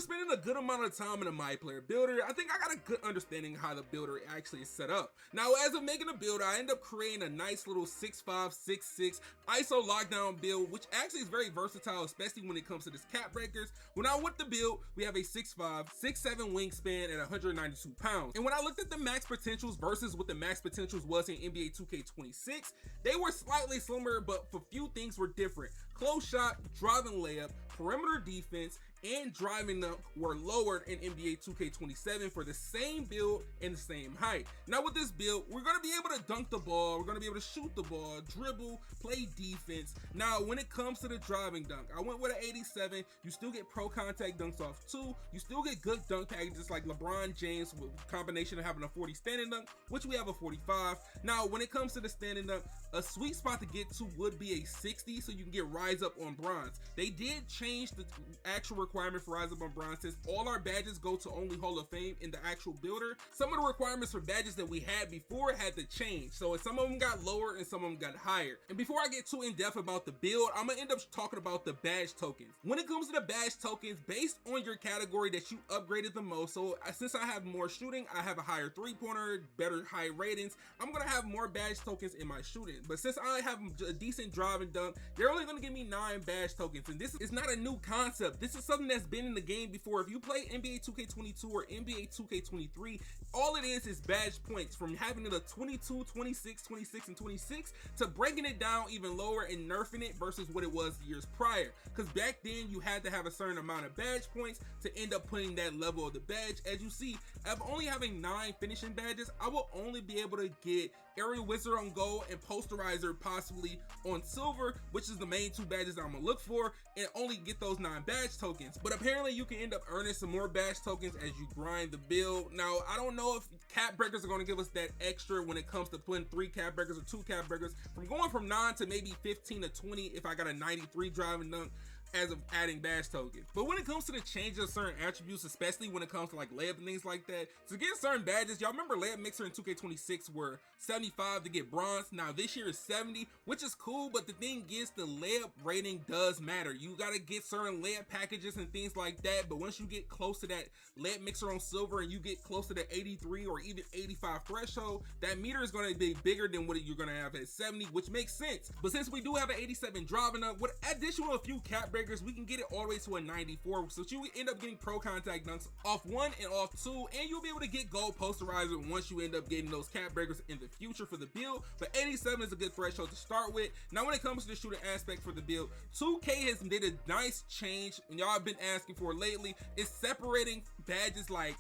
spending a good amount of time in a My Player builder, I think I got a good understanding of how the builder actually is set up. Now, as of making a builder, I end up creating a nice little 6'5", 6'6" ISO lockdown build, which actually is very versatile, especially when it comes to this cap breakers. When I with the build, we have a 6'5", 6'7" wingspan at 192 pounds. And when I looked at the max potentials versus what the max potentials was in NBA 2K26, they were slightly similar, but a few things were different. Close shot, driving layup, perimeter defense, and driving dunk were lowered in NBA 2K27 for the same build and the same height. Now with this build, we're going to be able to dunk the ball, we're going to be able to shoot the ball, dribble, play defense. Now when it comes to the driving dunk, I went with an 87. You still get pro contact dunks off 2. You still get good dunk packages like LeBron James with a combination of having a 40 standing dunk, which we have a 45. Now when it comes to the standing dunk, a sweet spot to get to would be a 60, so you can get rise up on bronze. They did change the actual requirement for rise up on bronze, since all our badges go to only Hall of Fame in the actual builder. Some of the requirements for badges that we had before had to change, so some of them got lower and some of them got higher. And before I get too in depth about the build, I'm gonna end up talking about the badge tokens. When it comes to the badge tokens, based on your category that you upgraded the most, so since I have more shooting, I have a higher 3-pointer, better high ratings, I'm gonna have more badge tokens in my shooting. But since I have a decent drive and dunk, they're only gonna give me 9 badge tokens, and this is not a new concept. This is something that's been in the game before. If you play NBA 2K22 or NBA 2K23, all it is badge points, from having it a 22, 26, 26, and 26 to breaking it down even lower and nerfing it versus what it was years prior. Because back then you had to have a certain amount of badge points to end up putting that level of the badge. As you see, of only having 9 finishing badges, I will only be able to get Aerial Wizard on gold and Posterizer possibly on silver, which is the main 2 badges that I'm gonna look for, and only get those 9 badge tokens. But apparently you can end up earning some more badge tokens as you grind the build. Now I don't know if cap breakers are going to give us that extra when it comes to putting 3 cap breakers or 2 cap breakers, from going from 9 to maybe 15 to 20 if I got a 93 driving dunk as of adding badge tokens. But when it comes to the change of certain attributes, especially when it comes to like layup and things like that, to get certain badges, y'all remember layup mixer in 2K26 were 75 to get bronze. Now this year is 70, which is cool, but the thing is the layup rating does matter. You got to get certain layup packages and things like that, but once you get close to that layup mixer on silver and you get close to the 83 or even 85 threshold, that meter is going to be bigger than what you're going to have at 70, which makes sense. But since we do have an 87 driving up, with additional a few cap breakers, we can get it all the way to a 94, so you end up getting pro contact dunks off 1 and off 2, and you'll be able to get gold posterizer once you end up getting those cap breakers in the future for the build. But 87 is a good threshold to start with. Now when it comes to the shooting aspect for the build, 2K has did a nice change, and y'all have been asking for lately, is separating badges like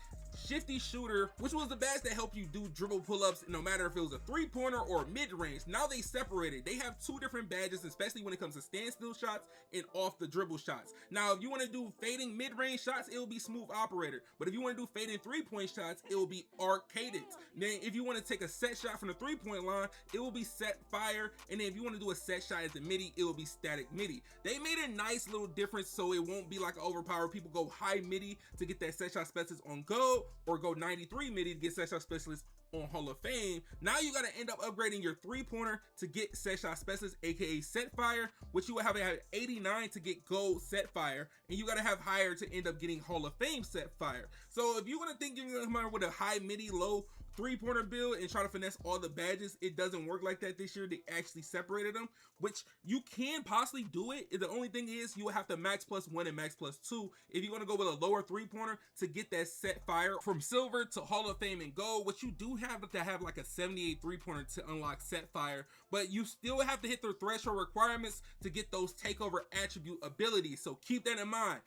Shifty Shooter, which was the badge that helped you do dribble pull-ups no matter if it was a 3-pointer or mid-range. Now they separated. They have 2 different badges, especially when it comes to standstill shots and off the dribble shots. Now if you want to do fading mid-range shots, it will be smooth operator, but if you want to do fading 3-point shots, it will be arcaded. Then if you want to take a set shot from the 3-point line, it will be set fire, and then if you want to do a set shot at the midi, it will be static midi. They made a nice little difference so it won't be like an overpower. People go high midi to get that set shot specialist on gold, or go 93 midi to get set shot specialist on Hall of Fame. Now you got to end up upgrading your 3-pointer to get set shot specialist, aka set fire, which you will have to have 89 to get gold set fire, and you got to have higher to end up getting Hall of Fame set fire. So if you want to think you're gonna come out with a high midi low 3-pointer build and try to finesse all the badges, it doesn't work like that this year. They actually separated them, which you can possibly do it. The only thing is you will have to max +1 and max +2 if you want to go with a lower 3-pointer to get that set fire from silver to Hall of Fame and gold, which you do have to have like a 78 3-pointer to unlock set fire, but you still have to hit the threshold requirements to get those takeover attribute abilities. So keep that in mind.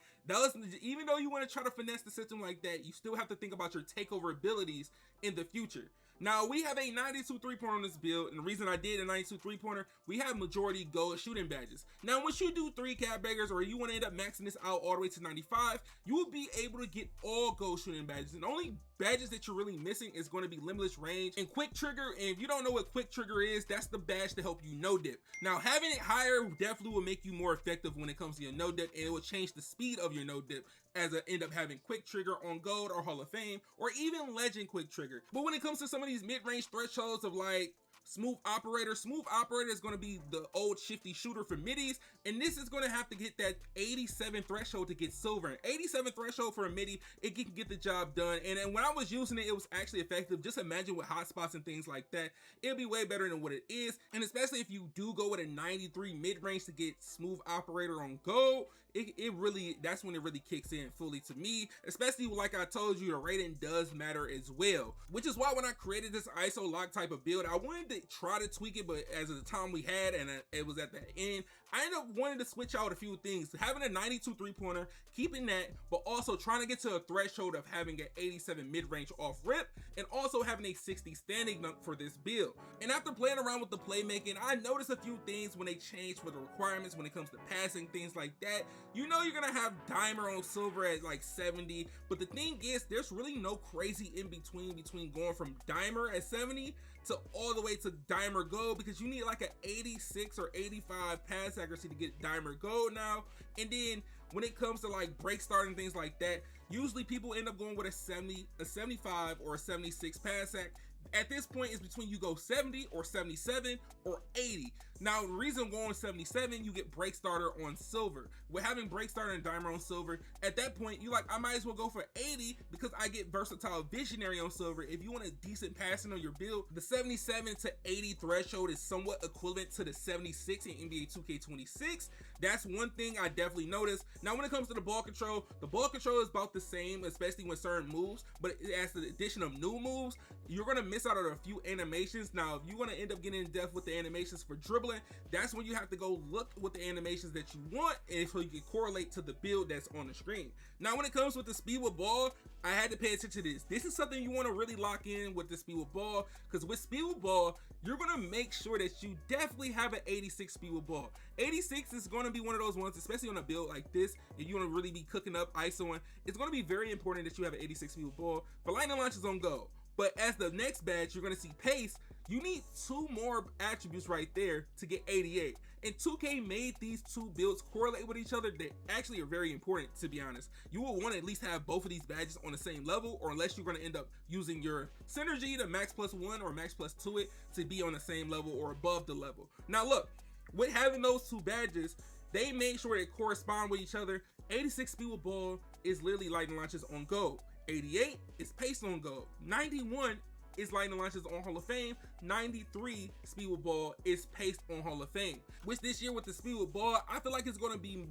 Even though you want to try to finesse the system like that, you still have to think about your takeover abilities in the future. Now we have a 92 3-pointer on this build, and the reason I did a 92 3-pointer, we have majority gold shooting badges. Now once you do 3 cap beggars, or you want to end up maxing this out all the way to 95, you will be able to get all gold shooting badges, and the only badges that you're really missing is going to be limitless range and quick trigger. And if you don't know what quick trigger is, that's the badge to help you no dip. Now having it higher definitely will make you more effective when it comes to your no dip, and it will change the speed of your no dip as I end up having quick trigger on gold or Hall of Fame, or even legend quick trigger. But when it comes to some of these mid-range thresholds of like Smooth Operator. Smooth Operator is going to be the old shifty shooter for middies, and this is going to have to get that 87 threshold to get silver. And 87 threshold for a midi, it can get the job done. And when I was using it, it was actually effective. Just imagine with hotspots and things like that, it'll be way better than what it is. And especially if you do go with a 93 mid-range to get Smooth Operator on gold, it really, that's when it really kicks in fully to me. Especially like I told you, the rating does matter as well, which is why when I created this ISO lock type of build, I wanted to try to tweak it, but as of the time we had, and it was at the end, I ended up wanting to switch out a few things. Having a 92 3-pointer, keeping that, but also trying to get to a threshold of having an 87 mid-range off rip, and also having a 60 standing dunk for this build. And after playing around with the playmaking, I noticed a few things when they changed for the requirements when it comes to passing, things like that. You know you're gonna have dimer on silver at like 70, but the thing is, there's really no crazy in between going from dimer at 70 to all the way to dimer gold, because you need like an 86 or 85 pass accuracy to get dimer gold now. And then when it comes to like break start and things like that, usually people end up going with a 70, a 75, or a 76 pass ac. At this point, it's between you go 70 or 77 or 80. Now, the reason going 77, you get break starter on silver. With having break starter and dimer on silver, at that point, you like, I might as well go for 80 because I get versatile visionary on silver. If you want a decent passing on your build, the 77 to 80 threshold is somewhat equivalent to the 76 in NBA 2K26. That's one thing I definitely noticed. Now, when it comes to the ball control is about the same, especially with certain moves, but as the addition of new moves, you're gonna miss out on a few animations. Now, if you want to end up getting in depth with the animations for dribbling, that's when you have to go look with the animations that you want, and so you can correlate to the build that's on the screen. Now, when it comes with the speed with ball, I had to pay attention to this. This is something you want to really lock in with the speed with ball, because with speed with ball, you're going to make sure that you definitely have an 86 speed with ball. 86 is going to be one of those ones, especially on a build like this, if you want to really be cooking up ISOing, it's going to be very important that you have an 86 speed with ball. For lightning launches on go. But as the next badge, you're going to see pace. You need two more attributes right there to get 88. And 2K made these two builds correlate with each other. They actually are very important, to be honest. You will want to at least have both of these badges on the same level, or unless you're going to end up using your synergy to max +1 or max +2 it to be on the same level or above the level. Now look, with having those two badges, they made sure they correspond with each other. 86 speed with ball is literally lightning launches on gold. 88 is pace on gold. 91 is lightning launches on Hall of Fame. 93 speed with ball is pace on Hall of Fame. Which this year with the speed with ball, I feel like it's going to be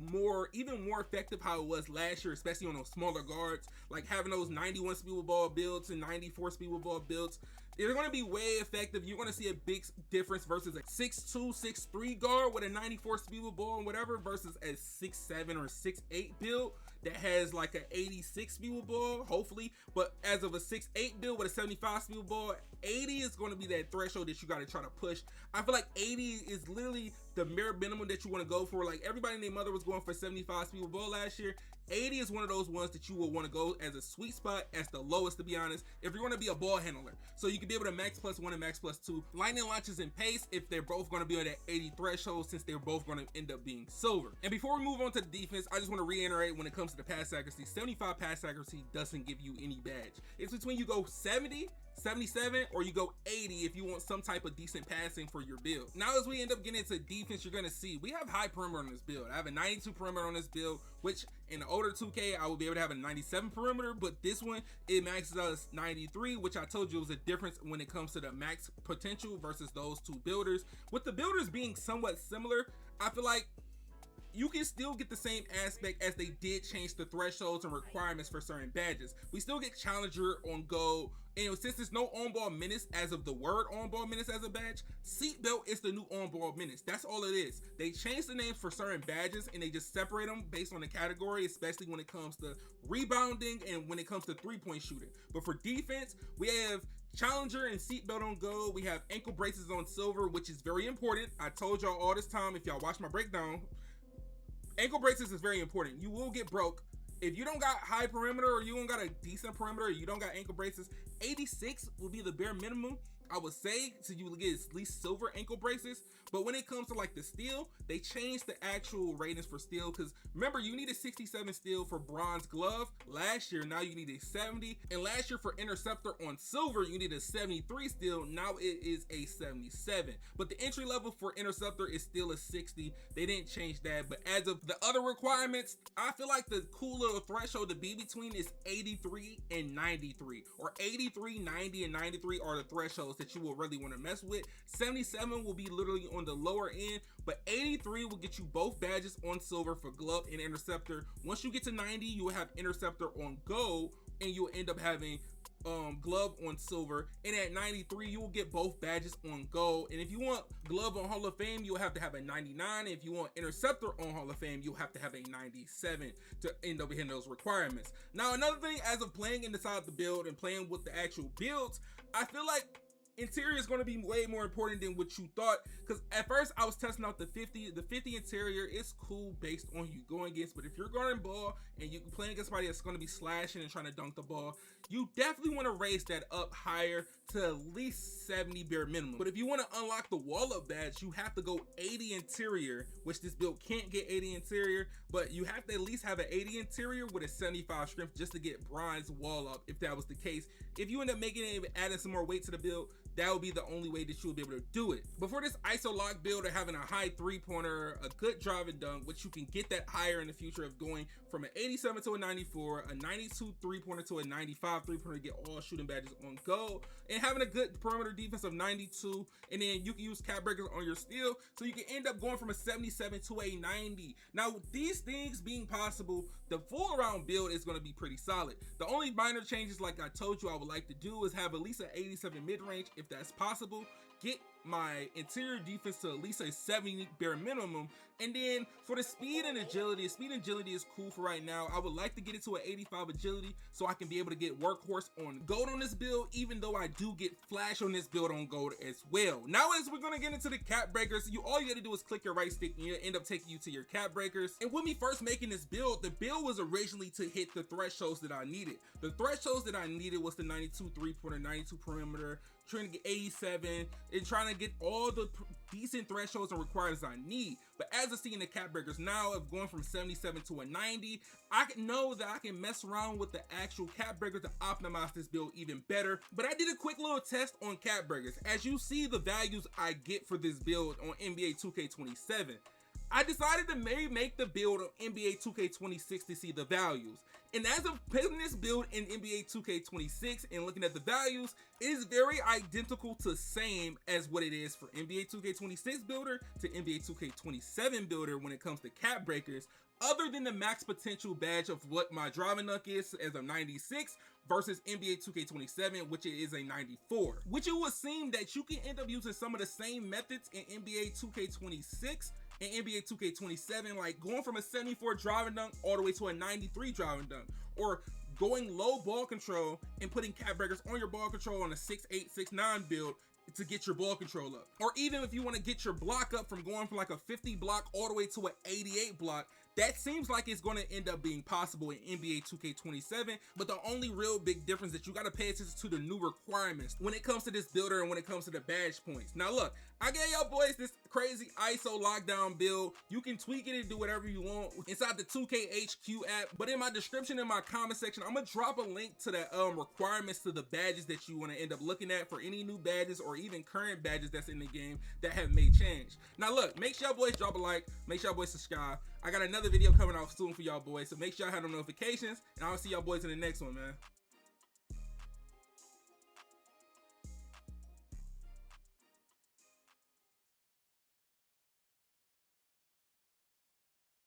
even more effective how it was last year, especially on those smaller guards, like having those 91 speed with ball builds and 94 speed with ball builds. They're going to be way effective. You're going to see a big difference versus a 6'2", 6'3" guard with a 94 speed with ball and whatever versus a 6'7" or 6'8" build that has like an 86 speed with ball, hopefully. But as of a 6'8" build with a 75 speed with ball, 80 is going to be that threshold that you got to try to push. I feel like 80 is literally the bare minimum that you want to go for. Like everybody and their mother was going for 75 speed with ball last year. 80 is one of those ones that you will want to go as a sweet spot, as the lowest, to be honest, if you're going to be a ball handler. So you can be able to max +1 and max +2. Lightning launches and pace if they're both going to be on that 80 threshold, since they're both going to end up being silver. And before we move on to the defense, I just want to reiterate when it comes to the pass accuracy, 75 pass accuracy doesn't give you any badge. It's between you go 70, 77, or you go 80 if you want some type of decent passing for your build. Now, as we end up getting into defense, you're going to see we have high perimeter on this build. I have a 92 perimeter on this build, which in the older 2K, I would be able to have a 97 perimeter, but this one, it maxes out as 93, which I told you was a difference when it comes to the max potential versus those two builders. With the builders being somewhat similar, I feel like you can still get the same aspect, as they did change the thresholds and requirements for certain badges. We still get challenger on gold, and since there's no on-ball menace as of the word on-ball menace as a badge, seatbelt is the new on-ball menace. That's all it is. They changed the names for certain badges and they just separate them based on the category, especially when it comes to rebounding and when it comes to three-point shooting. But for defense, we have challenger and seatbelt on gold. We have ankle braces on silver, which is very important. I told y'all all this time, if y'all watch my breakdown, ankle braces is very important. You will get broke if you don't got high perimeter, or you don't got a decent perimeter, or you don't got ankle braces. 86 will be the bare minimum. I would say so you get at least silver ankle braces. But when it comes to like the steel, they changed the actual ratings for steel, because remember, you needed 67 steel for bronze glove last year. Now you need a 70, and last year for interceptor on silver you need a 73 steel. Now it is a 77, but the entry level for interceptor is still a 60. They didn't change that. But as of the other requirements, I feel like the cool little threshold to be between is 83 and 93, or 83, 90, and 93 are the thresholds that you will really want to mess with. 77 will be literally on the lower end, but 83 will get you both badges on silver for glove and interceptor. Once you get to 90, you will have interceptor on gold, and you'll end up having glove on silver, and at 93 you will get both badges on gold. And if you want glove on Hall of Fame, you'll have to have a 99, and if you want interceptor on Hall of Fame, you'll have to have a 97 to end up hitting those requirements. Now another thing, as of playing inside the build and playing with the actual builds, I feel like interior is going to be way more important than what you thought, because at first I was testing out the 50 interior is cool based on who you going against, but if you're guarding ball and you're playing against somebody that's going to be slashing and trying to dunk the ball, you definitely want to raise that up higher to at least 70 bare minimum. But if you want to unlock the wall up badge, you have to go 80 interior, which this build can't get 80 interior, but you have to at least have an 80 interior with a 75 strength just to get bronze wall up. If that was the case, if you end up making it, adding some more weight to the build, that would be the only way that you will be able to do it. But for this ISO lock build of having a high 3-pointer, a good drive and dunk, which you can get that higher in the future of going from an 87 to a 94, a 92 3-pointer to a 95 3-pointer to get all shooting badges on gold, and having a good perimeter defense of 92, and then you can use cap breakers on your steal, so you can end up going from a 77 to a 90. Now with these things being possible, the full around build is going to be pretty solid. The only minor changes, like I told you, I would like to do is have at least an 87 mid-range if that's possible. Get my interior defense to at least a 70 bare minimum, and then for the speed and agility is cool for right now. I would like to get it to an 85 agility so I can be able to get workhorse on gold on this build, even though I do get flash on this build on gold as well. Now as we're gonna get into the cap breakers, all you gotta do is click your right stick and it'll end up taking you to your cap breakers. And with me first making this build, the build was originally to hit the thresholds that I needed. The thresholds that I needed was the 92 3-pointer, 92 perimeter, trying to get 87, and trying to get all the decent thresholds and requirements I need. But as I see in the cap breakers now, of going from 77 to a 90, I can know that I can mess around with the actual cap breakers to optimize this build even better. But I did a quick little test on cap breakers. As you see the values I get for this build on NBA 2K27, I decided to maybe make the build on NBA 2K26 to see the values. And as of putting this build in NBA 2K26 and looking at the values, it is very identical to same as what it is for NBA 2K26 builder to NBA 2K27 builder when it comes to cap breakers, other than the max potential badge of what my driving dunk is as a 96 versus NBA 2K27, which is a 94. Which it would seem that you can end up using some of the same methods in NBA 2K26 and NBA 2K27, like going from a 74 driving dunk all the way to a 93 driving dunk, or going low ball control and putting cap breakers on your ball control on a 6'8", 6'9" build to get your ball control up. Or even if you want to get your block up from going from like a 50 block all the way to an 88 block, that seems like it's going to end up being possible in NBA 2K27, but the only real big difference that you got to pay attention to the new requirements when it comes to this builder and when it comes to the badge points. Now look, I gave y'all boys this crazy ISO lockdown build. You can tweak it and do whatever you want inside the 2K HQ app, but in my description, in my comment section, I'm gonna drop a link to the requirements to the badges that you want to end up looking at for any new badges or even current badges that's in the game that have made change. Now look, make sure y'all boys drop a like, make sure y'all boys subscribe. I got another video coming out soon for y'all boys, so make sure y'all have the notifications, and I'll see y'all boys in the next one, man.